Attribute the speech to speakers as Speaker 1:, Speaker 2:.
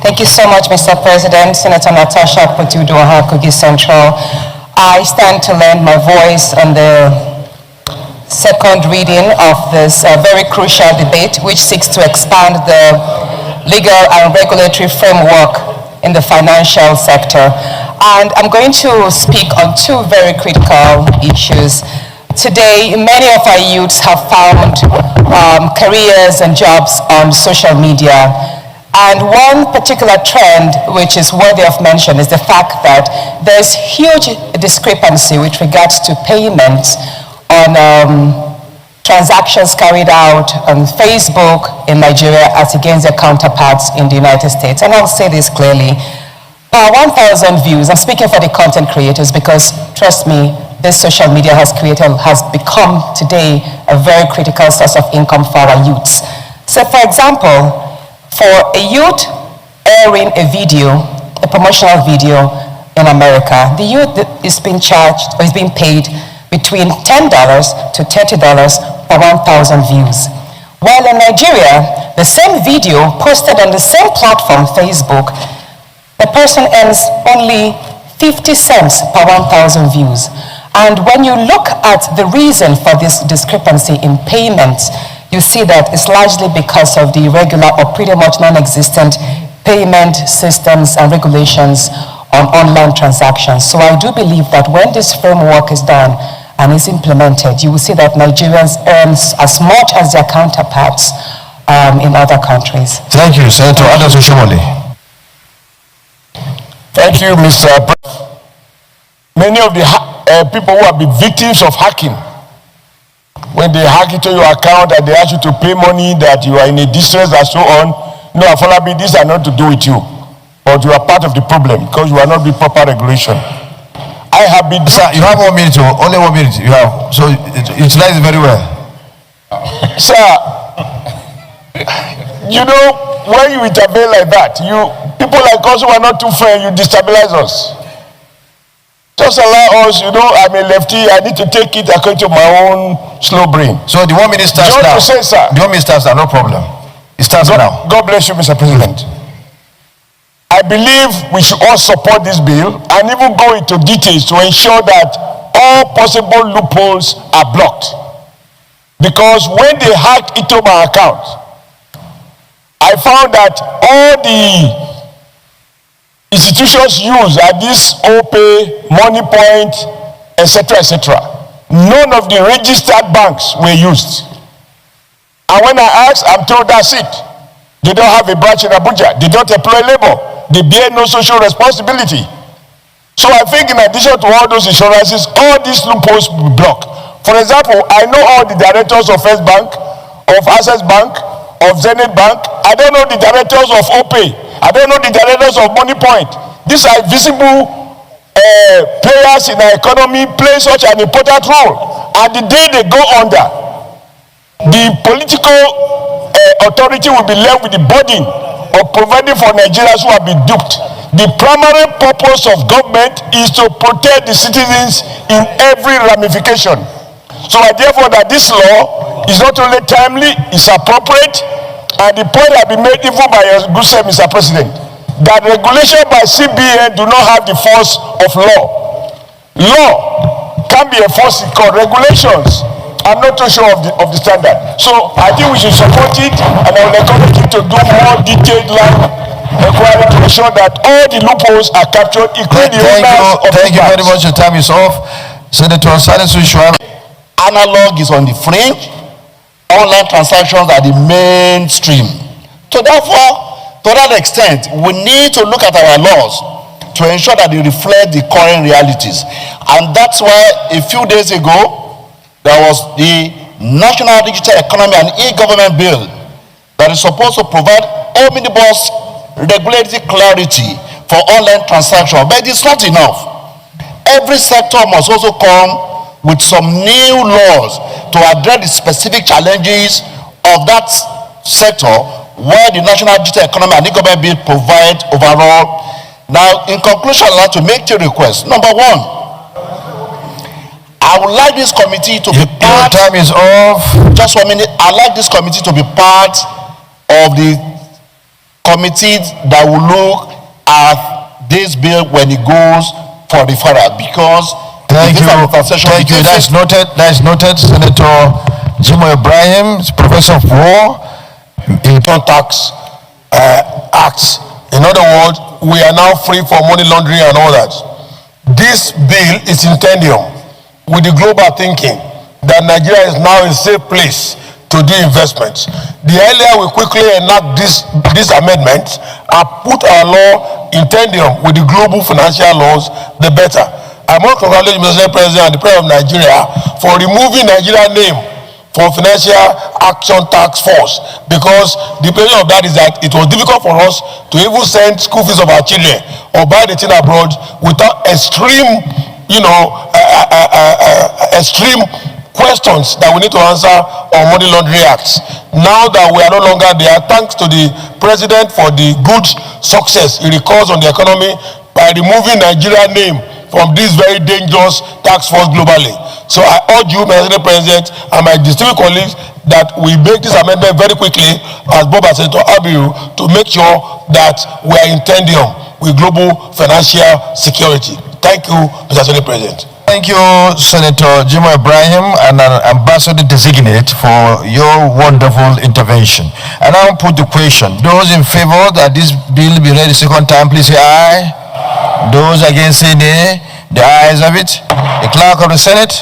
Speaker 1: Thank you so much, Mr. President. Sen.Natasha, Akpoti, Kogi Central. I stand to lend my voice on the second reading of this very crucial debate, which seeks to expand the legal and regulatory framework in the financial sector. And I'm going to speak on two very critical issues. Today, many of our youths have found careers and jobs on social media. And one particular trend which is worthy of mention is the fact that there's huge discrepancy with regards to payments on transactions carried out on Facebook in Nigeria as against their counterparts in the United States. And I'll say this clearly. 1,000 views, I'm speaking for the content creators because, trust me, this social media has become today a very critical source of income for our youths. So for example, for a youth airing a video, a promotional video in America, the youth is being charged or is being paid between $10 to $30 per 1,000 views. While in Nigeria, the same video posted on the same platform, Facebook, the person earns only 50 cents per 1,000 views. And when you look at the reason for this discrepancy in payments, you see that it's largely because of the irregular or pretty much non-existent payment systems and regulations on online transactions. So I do believe that when this framework is done and is implemented, you will see that Nigerians earn as much as their counterparts in other countries.
Speaker 2: Thank you, Senator Oshiomhole.
Speaker 3: Thank you, Mr. President. Many of the people who have been victims of hacking, when they hack into your account and they ask you to pay money, that you are in a distress and so on, no, Afolabi, these are not to do with you, but you are part of the problem because you are not with proper regulation. I have been...
Speaker 2: Sir, you have 1 minute, only 1 minute you have, so utilize it very well.
Speaker 3: Sir, you know, when you intervene like that, people like us who are not too fair, you destabilize us. Just allow us, I'm a lefty, I need to take it according to my own slow brain.
Speaker 2: So the 1 minute starts now.
Speaker 3: Say, sir.
Speaker 2: The 1 minute starts now, no problem. It starts now.
Speaker 3: God bless you, Mr. President. I believe we should all support this bill and even go into details to ensure that all possible loopholes are blocked. Because when they hacked into my account, I found that all the institutions used are this Opay, Moniepoint, etc., etc. None of the registered banks were used. And when I asked, I'm told that's it. They don't have a branch in Abuja. They don't employ labor. They bear no social responsibility. So I think in addition to all those insurances, all these loopholes will be blocked. For example, I know all the directors of First Bank, of Access Bank, of Zenith Bank. I don't know the directors of Opay. I don't know the directors of Moniepoint. These are visible players in our economy, play such an important role. And the day they go under, the political authority will be left with the burden of providing for Nigerians who have been duped. The primary purpose of government is to protect the citizens in every ramification. So I therefore that this law is not only timely, it's appropriate. And the point has been made even by your good self, Mr. President, that regulation by CBN do not have the force of law. Law can be enforced in court. Regulations, I'm not too sure of the standard. So I think we should support it, and I will encourage you to do more detailed inquiry to ensure that all the loopholes are captured, including the owners of the banks.
Speaker 2: Thank you very much. Your time is off. Senator Sen.Natasha.
Speaker 4: Analog is on the fringe. Online transactions are the mainstream. So therefore, to that extent, we need to look at our laws to ensure that they reflect the current realities. And that's why a few days ago, there was the National Digital Economy and E-Government Bill that is supposed to provide omnibus regulatory clarity for online transactions. But it's not enough. Every sector must also come with some new laws to address the specific challenges of that sector, where the National Digital Economy and E-Government Bill provide overall. Now, in conclusion, I'd like to make two requests. Number one, I would like this committee to be part...
Speaker 2: Your time is off.
Speaker 4: Just 1 minute. I'd like this committee to be part of the committee that will look at this bill when it goes for referral, because
Speaker 2: Thank you. Thank you. That's noted. That's noted. Senator Jimo Ibrahim, Professor of War, Return Tax Acts. In other words, we are now free from money laundering and all that. This bill is intendium with the global thinking that Nigeria is now a safe place to do investments. The earlier we quickly enact this amendment and put our law intendium with the global financial laws, the better. I want to congratulate Mr. President and the President of Nigeria for removing Nigeria's name from Financial Action Task Force, because the problem of that is that it was difficult for us to even send school fees of our children or buy the thing abroad without extreme, extreme questions that we need to answer on money laundering acts. Now that we are no longer there, thanks to the President for the good success he records on the economy by removing Nigeria's name from this very dangerous task force globally. So I urge you, Mr. President, and my distinguished colleagues, that we make this amendment very quickly, as Bob and Senator Abiru, to make sure that we are intendium with global financial security. Thank you, Mr. President. Thank you, Senator Jimo Ibrahim, and an ambassador designate for your wonderful intervention. And I'll put the question. Those in favor that this bill be read the second time, please say aye. Those against say nay. The ayes have it. The clerk of the Senate.